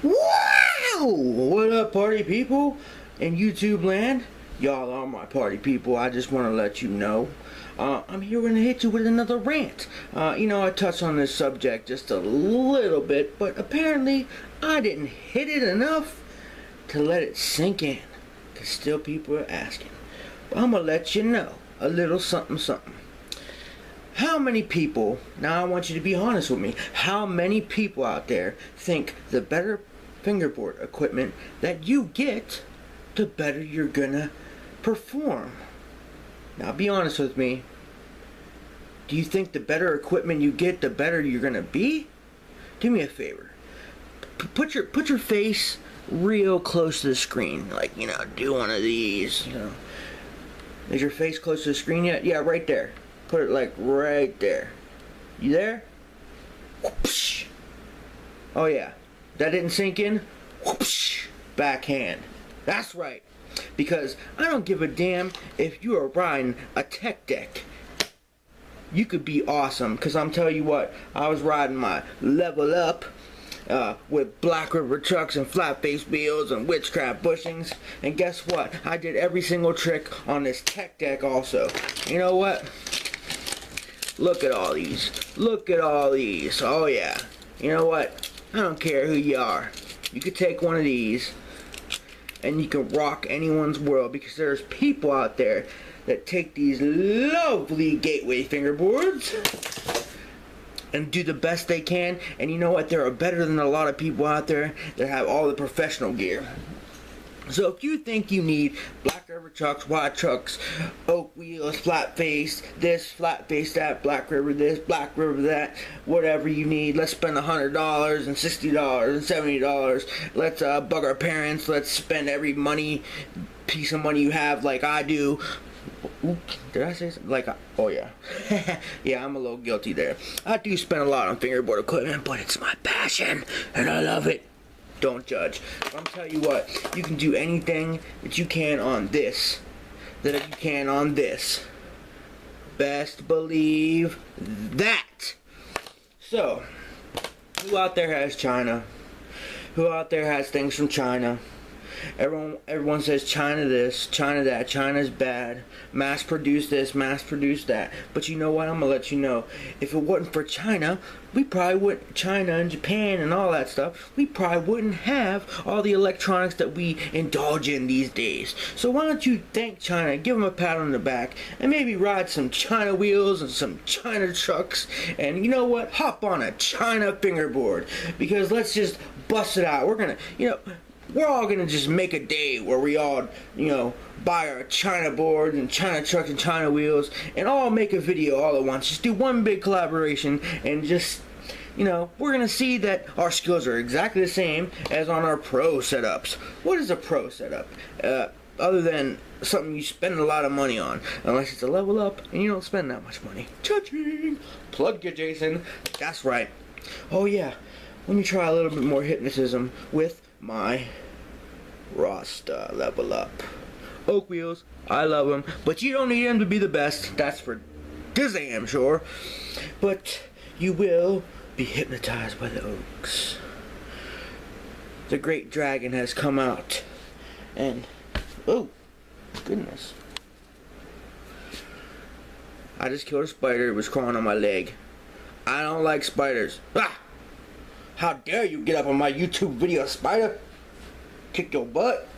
Wow! What up, party people in YouTube land? Y'all are my party people. I just want to let you know. I'm here going to hit you with another rant. I touched on this subject just a little bit, but apparently I didn't hit it enough to let it sink in. Because still people are asking. But I'm going to let you know a little something something. How many people, now I want you to be honest with me, how many people out there think the better fingerboard equipment that you get, the better you're gonna perform? Now be honest with me. Do you think the better equipment you get, the better you're gonna be? Do me a favor. Put your face real close to the screen. Like, do one of these, Is your face close to the screen yet? Yeah, right there. Put it like right there. You there? Whoopsh. Oh yeah. That didn't sink in? Whoopsh. Backhand. That's right. Because I don't give a damn if you are riding a tech deck. You could be awesome. Because I'm telling you what, I was riding my level up with Black River trucks and flat face wheels and witchcraft bushings. And guess what? I did every single trick on this tech deck also. You know what? Look at all these. Look at all these. Oh yeah. You know what? I don't care who you are. You could take one of these and you can rock anyone's world, because there's people out there that take these lovely gateway fingerboards and do the best they can. And you know what? They're better than a lot of people out there that have all the professional gear. So if you think you need Black River trucks, wide trucks, oak wheels, flat face, this, flat face that, Black River this, Black River that, whatever you need, let's spend $100 and $60 and $70. Let's bug our parents. Let's spend every piece of money you have, like I do. Ooh, did I say something? Oh yeah. Yeah, I'm a little guilty there. I do spend a lot on fingerboard equipment, but it's my passion and I love it. Don't judge. I'm telling you what, you can do anything that you can on this, that you can on this. Best believe that. So, who out there has China? Who out there has things from China? Everyone says China this, China that, China's bad, mass produce this, mass produce that. But you know what, I'm gonna let you know, if it wasn't for China, we probably wouldn't, China and Japan and all that stuff, we probably wouldn't have all the electronics that we indulge in these days. So why don't you thank China, give them a pat on the back, and maybe ride some China wheels and some China trucks, and you know what, hop on a China fingerboard, because let's just bust it out. We're gonna, we're all gonna just make a day where we all, buy our China boards and China trucks and China wheels and all make a video all at once. Just do one big collaboration and just, we're gonna see that our skills are exactly the same as on our pro setups. What is a pro setup? Other than something you spend a lot of money on, unless it's a level up and you don't spend that much money. Cha-ching! Plug you, Jason. That's right. Oh yeah, let me try a little bit more hypnotism with my Rasta level up. Oak wheels, I love them, but you don't need them to be the best. That's for damn sure. But you will be hypnotized by the oaks. The great dragon has come out, and oh goodness, I just killed a spider. It was crawling on my leg. I don't like spiders. Ah! How dare you get up on my YouTube video, spider? Kick your butt.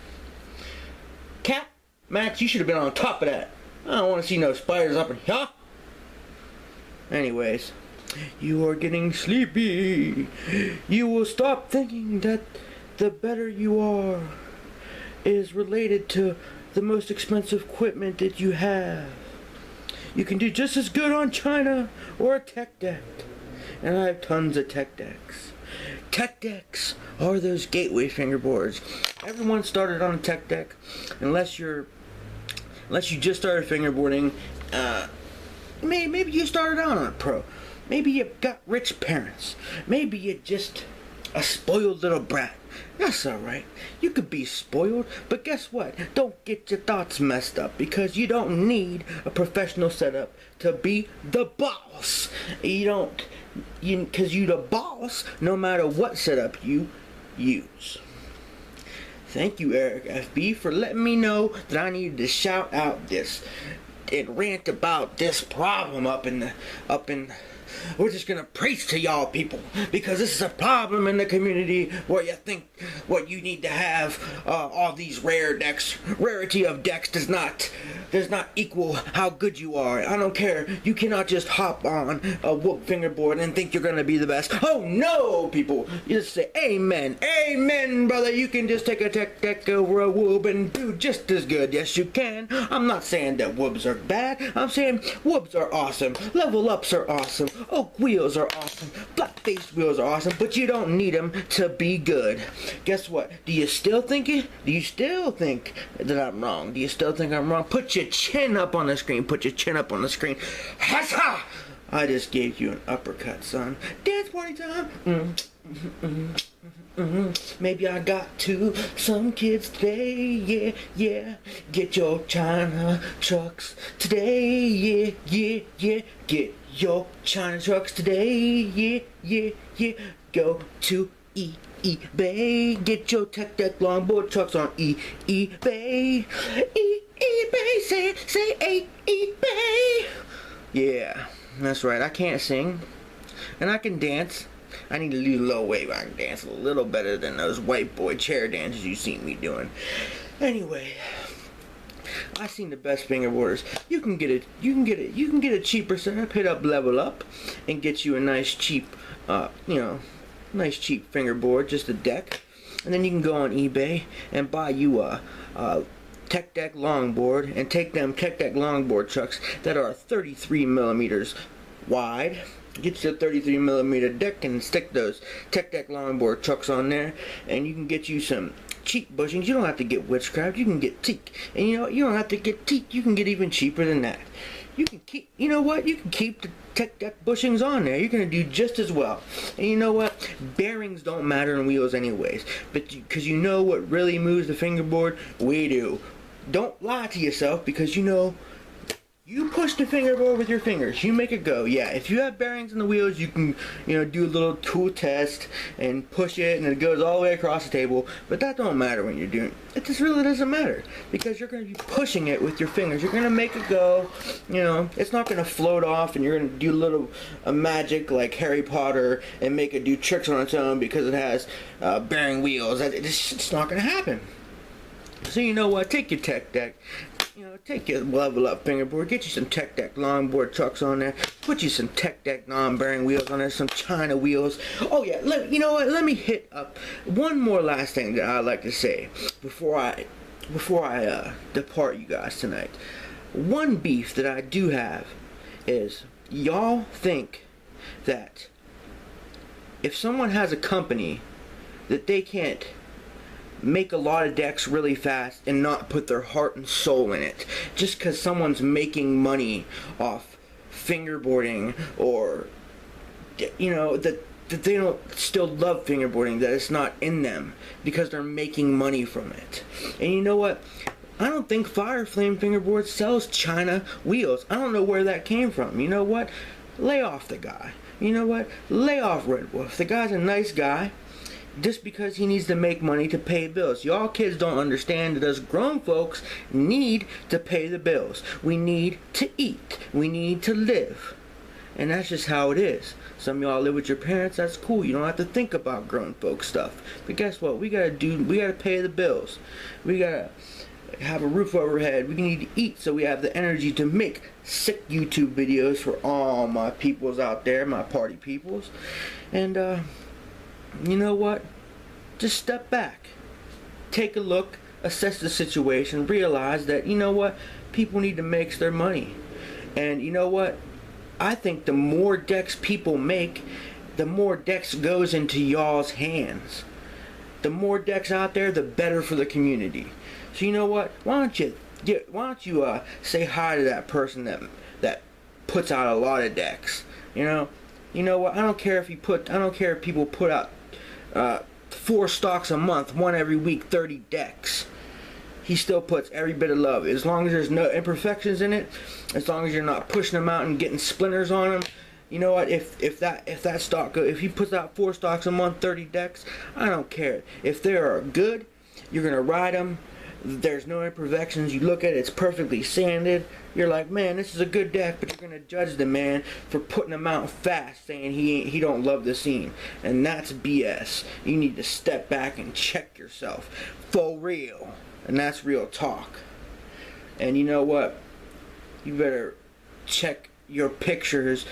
Cat, Max, you should have been on top of that. I don't want to see no spiders up in here. Anyways, you are getting sleepy. You will stop thinking that the better you are is related to the most expensive equipment that you have. You can do just as good on China or a tech deck. And I have tons of tech decks. Tech decks are those gateway fingerboards. Everyone started on a tech deck, unless you just started fingerboarding. Maybe you started out on a pro. Maybe you got rich parents. Maybe you're just a spoiled little brat. That's alright. You could be spoiled, but guess what? Don't get your thoughts messed up, because you don't need a professional setup to be the boss. Because you the boss no matter what setup you use. Thank you, Eric FB, for letting me know that I needed to shout out this and rant about this problem up in we're just gonna preach to y'all people, because this is a problem in the community where you think what you need to have all these rare decks. Rarity of decks does not equal how good you are. I don't care. You cannot just hop on a whoop fingerboard and think you're gonna be the best. Oh no, people! You just say amen, amen, brother. You can just take a tech deck over a whoop and do just as good. Yes, you can. I'm not saying that whoops are bad. I'm saying whoops are awesome. Level ups are awesome. Oak wheels are awesome. Black face wheels are awesome, but you don't need them to be good. Guess what? Do you still think it? Do you still think that I'm wrong? Do you still think I'm wrong? Put your chin up on the screen. Put your chin up on the screen. Ha! I just gave you an uppercut, son. Dance party time. Maybe I got to some kids today, yeah. Get your China trucks today, yeah. Get your China trucks today, yeah. Go to eBay. Get your tech deck longboard trucks on eBay. eBay, say eBay. Yeah, that's right. I can't sing, and I can dance. I need to lose a little weight, but I can dance a little better than those white boy chair dances you seen me doing. Anyway, I seen the best fingerboarders. You can get a cheaper setup. Hit up Level Up and get you a nice cheap, nice cheap fingerboard, just a deck, and then you can go on eBay and buy you a tech deck longboard and take them tech deck longboard trucks that are 33 millimeters wide. Get your 33 millimeter deck and stick those tech deck longboard trucks on there, and you can get you some cheap bushings. You don't have to get witchcraft. You can get teak, and you don't have to get teak. You can get even cheaper than that. You can keep, you can keep the tech deck bushings on there. You're gonna do just as well. And you know what? Bearings don't matter in wheels anyways, but because you know what really moves the fingerboard, we do. Don't lie to yourself, because you push the fingerboard with your fingers. You make it go. Yeah, if you have bearings in the wheels, you can, do a little tool test and push it, and it goes all the way across the table. But that don't matter when you're doing it. It just really doesn't matter, because you're going to be pushing it with your fingers. You're going to make it go. It's not going to float off, and you're going to do a little magic like Harry Potter and make it do tricks on its own because it has bearing wheels. It's not going to happen. So you know what? Take your tech deck. Take your Level Up fingerboard, get you some tech deck longboard trucks on there, put you some tech deck non-bearing wheels on there, some China wheels. Oh yeah, let me hit up one more last thing that I'd like to say before I depart you guys tonight. One beef that I do have is, y'all think that if someone has a company that they can't make a lot of decks really fast and not put their heart and soul in it, just because someone's making money off fingerboarding, or that they don't still love fingerboarding, that it's not in them because they're making money from it. And you know what? I don't think Fire Flame Fingerboard sells China wheels. I don't know where that came from. You know what? Lay off the guy. You know what? Lay off Red Wolf. The guy's a nice guy, just because he needs to make money to pay bills. Y'all kids don't understand that us grown folks need to pay the bills. We need to eat. We need to live. And that's just how it is. Some of y'all live with your parents, that's cool. You don't have to think about grown folk stuff. But guess what? We gotta pay the bills. We gotta have a roof over our head. We need to eat, so we have the energy to make sick YouTube videos for all my peoples out there, my party peoples. And you know what? Just step back. Take a look, assess the situation, realize that, people need to make their money. And you know what? I think the more decks people make, the more decks goes into y'all's hands. The more decks out there, the better for the community. So you know what? Why don't you say hi to that person that puts out a lot of decks? You know what? I don't care if people put out 4 stocks a month, 1 every week, 30 decks. He still puts every bit of love. As long as there's no imperfections in it, as long as you're not pushing them out and getting splinters on them, You know what? If that stock if he puts out 4 stocks a month, 30 decks, I don't care. If they are good, you're gonna ride them. There's no imperfections. You look at it, it's perfectly sanded. You're like, man, this is a good deck, but you're gonna judge the man for putting them out fast, saying he don't love the scene, and that's BS. You need to step back and check yourself, for real, and that's real talk. And you know what? You better check your pictures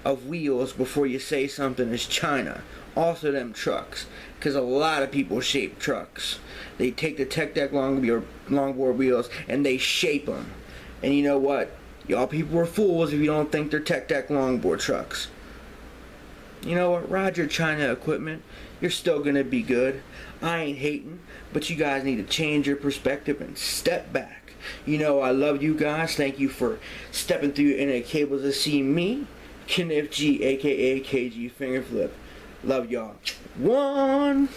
of wheels before you say something is China. Also them trucks, because a lot of people shape trucks. They take the Tech Deck longboard wheels and they shape them. And you know what? Y'all people are fools if you don't think they're Tech Deck longboard trucks. You know what? Ride your China equipment. You're still gonna be good. I ain't hating, but you guys need to change your perspective and step back. You know, I love you guys. Thank you for stepping through your internet cables to see me, Kenneth G, aka KG Fingerflip. Love y'all. One.